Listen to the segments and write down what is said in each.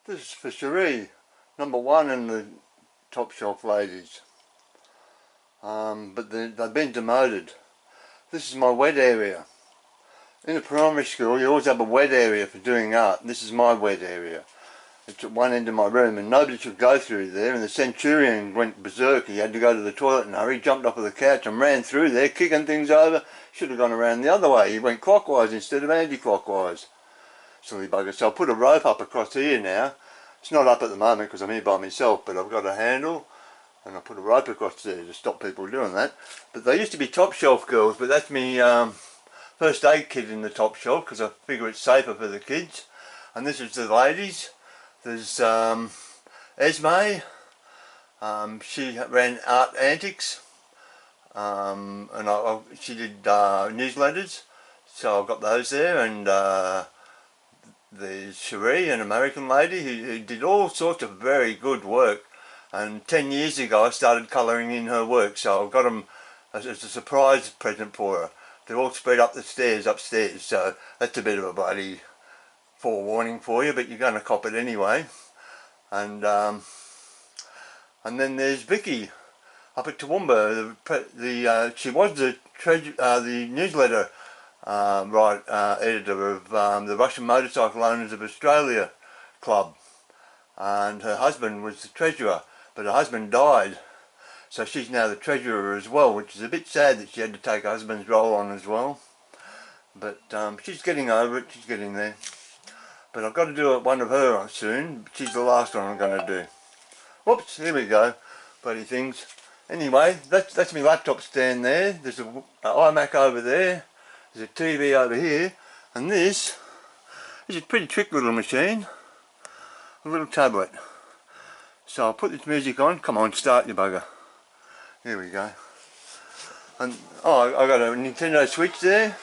This is for Sheri, #1 in the top shelf ladies. But they've been demoted. This is my wet area. In a primary school you always have a wet area for doing art. This is my wet area. It's at one end of my room and nobody should go through there, and the centurion went berserk. He had to go to the toilet in a hurry, jumped off of the couch and ran through there kicking things over. Should have gone around the other way. He went clockwise instead of anti-clockwise. Silly bugger. So I'll put a rope up across here now. It's not up at the moment because I'm here by myself, but I've got a handle and I'll put a rope across there to stop people doing that. But they used to be top shelf girls, but that's me first aid kit in the top shelf because I figure it's safer for the kids. And this is the ladies. There's S.Mac. She ran Art Antics, and she did newsletters, so I've got those there. And there's Sheri, an American lady who did all sorts of very good work, and 10 years ago I started colouring in her work, so I've got them as a surprise present for her. They're all spread up the stairs upstairs, so that's a bit of a bloody forewarning for you, but you're going to cop it anyway. And then there's Vicky up at Toowoomba. She was the newsletter editor of the Russian Motorcycle Owners of Australia Club, and her husband was the treasurer, but her husband died, so she's now the treasurer as well, which is a bit sad that she had to take her husband's role on as well. But she's getting over it, she's getting there. But I've got to do one of her on soon. She's the last one I'm going to do. Whoops, here we go, bloody things. Anyway, that's my laptop stand there. There's an iMac over there. There's a TV over here, and this is a pretty trick little machine, a little tablet. So I'll put this music on. Come on, start you bugger. Here we go. And I got a Nintendo Switch there,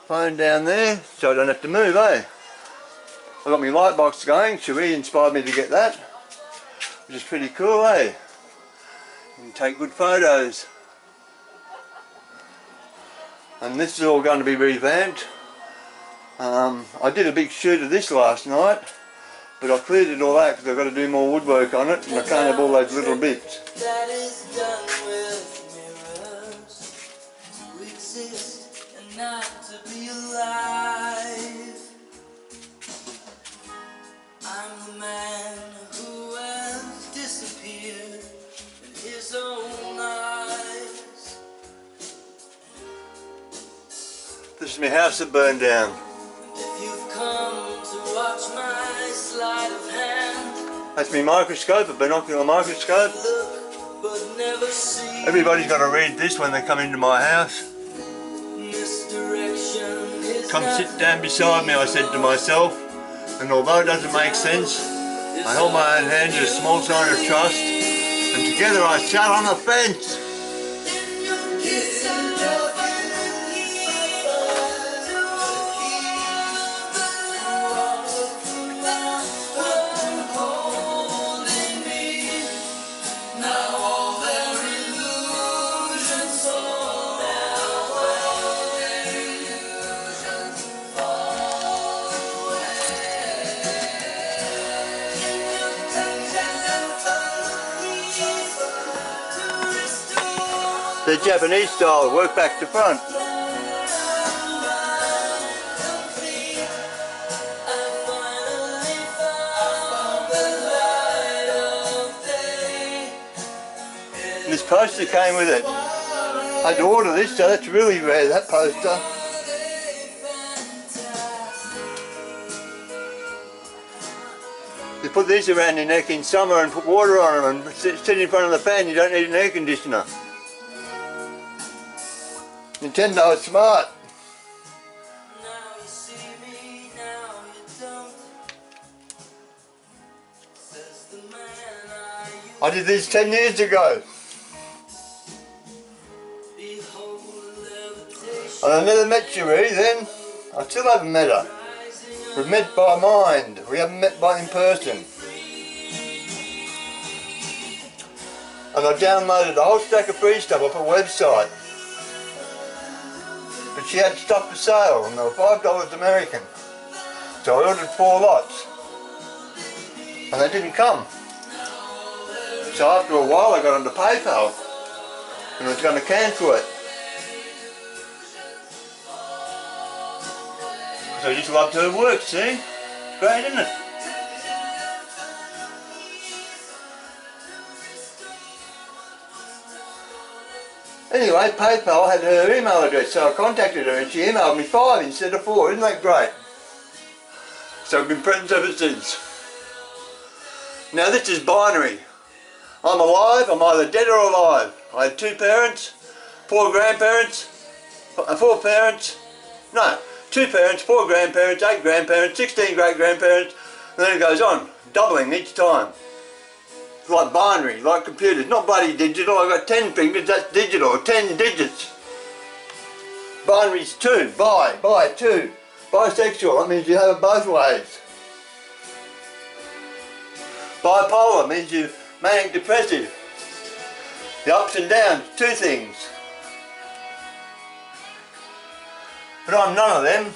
phone down there, so I don't have to move, eh? I got my light box going. Sheri inspired me to get that, which is pretty cool, eh? You can take good photos. And this is all going to be revamped. I did a big shoot of this last night, but I cleared it all out because I've got to do more woodwork on it, and I can't have all those little bits. That is done with mirrors to exist and not to be alive. I'm the man who has disappeared in his own eyes. This is my house that burned down. If you've come to watch my sleight of hand, that's my microscope, a binocular microscope. look but never see. Everybody's got to read this when they come into my house. Misdirection is Come sit down beside me, I said to myself, and although it doesn't make sense, I held my own hand as a small sign of trust, and together I sat on the fence. The Japanese style, work back to front. And this poster came with it. I had to order this, so that's really rare, that poster. You put these around your neck in summer and put water on them and sit in front of the fan, you don't need an air conditioner. Nintendo is smart. Now you see me, now you don't. Says the man I did this 10 years ago. behold levitation. And I never met Sheri then. I still haven't met her. We've met by mind, we haven't met by in person. And I downloaded a whole stack of free stuff off her website. But she had stuff for sale and they were $5 American. So I ordered 4 lots. and they didn't come. So after a while I got onto PayPal and I was going to cancel it. So I just loved her work, see? Great, isn't it? Anyway, PayPal had her email address, so I contacted her and she emailed me 5 instead of 4. Isn't that great? So I've been friends ever since. Now this is binary. I'm alive, I'm either dead or alive. I had 2 parents, 4 grandparents, 4 parents, no, 2 parents, 4 grandparents, 8 grandparents, 16 great-grandparents, and then it goes on, doubling each time. It's like binary, like computers, not bloody digital. I've got 10 fingers, that's digital, 10 digits. Binary's 2, bi, 2. Bisexual, that means you have it both ways. Bipolar means you're manic depressive. The ups and downs, 2 things. But I'm none of them.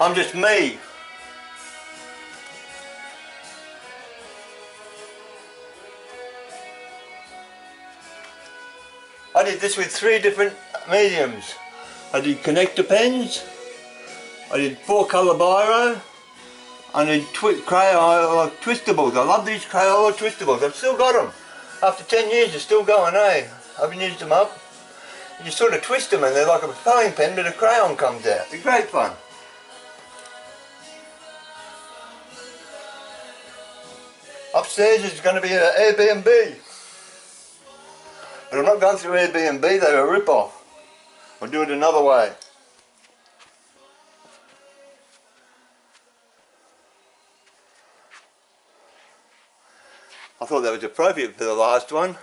I'm just me. I did this with 3 different mediums. I did connector pens, I did 4-colour biro, I did Crayola twistables. I love these Crayola twistables. I've still got them. After 10 years they're still going, eh? I haven't used them up. You sort of twist them and they're like a spelling pen but a crayon comes out. They're great fun. Upstairs is going to be an Airbnb. But I'm not going through Airbnb, they're a rip-off. I'll do it another way. I thought that was appropriate for the last one.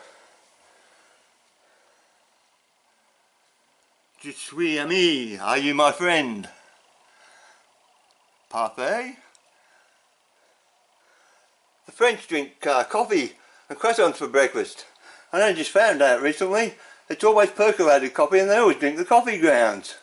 Je suis ami, are you my friend? Parfait. The French drink coffee and croissants for breakfast. I only just found out recently, it's always percolated coffee and they always drink the coffee grounds.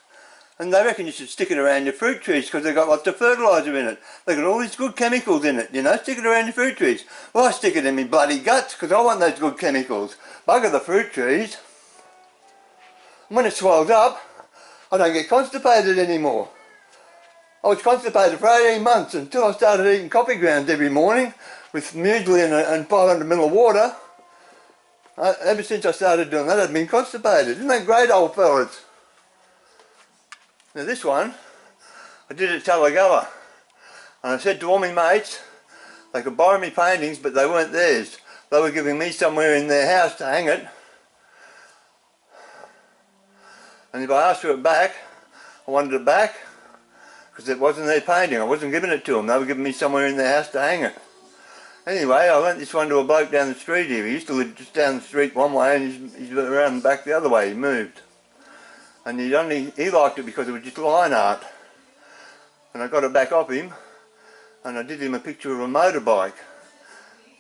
And they reckon you should stick it around your fruit trees because they've got lots of fertiliser in it. They've got all these good chemicals in it, you know, stick it around your fruit trees. Well, I stick it in my bloody guts because I want those good chemicals. Bugger the fruit trees. And when it swells up, I don't get constipated anymore. I was constipated for 18 months until I started eating coffee grounds every morning with muesli and 500 ml of water. Ever since I started doing that, I've been constipated. Isn't that great, old fellas? Now this one, I did at Talagalla. And I said to all my mates, they could borrow me paintings, but they weren't theirs. They were giving me somewhere in their house to hang it. And if I asked for it back, I wanted it back, because it wasn't their painting. I wasn't giving it to them. They were giving me somewhere in their house to hang it. Anyway, I lent this one to a bloke down the street here. He used to live just down the street one way and he's around back the other way. He moved. And he liked it because it was just line art. And I got it back off him and I did him a picture of a motorbike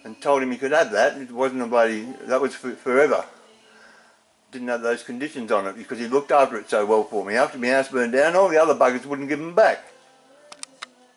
and told him he could have that. It wasn't a bloody, that was forever. Didn't have those conditions on it because he looked after it so well for me. After my house burned down, all the other buggers wouldn't give him back.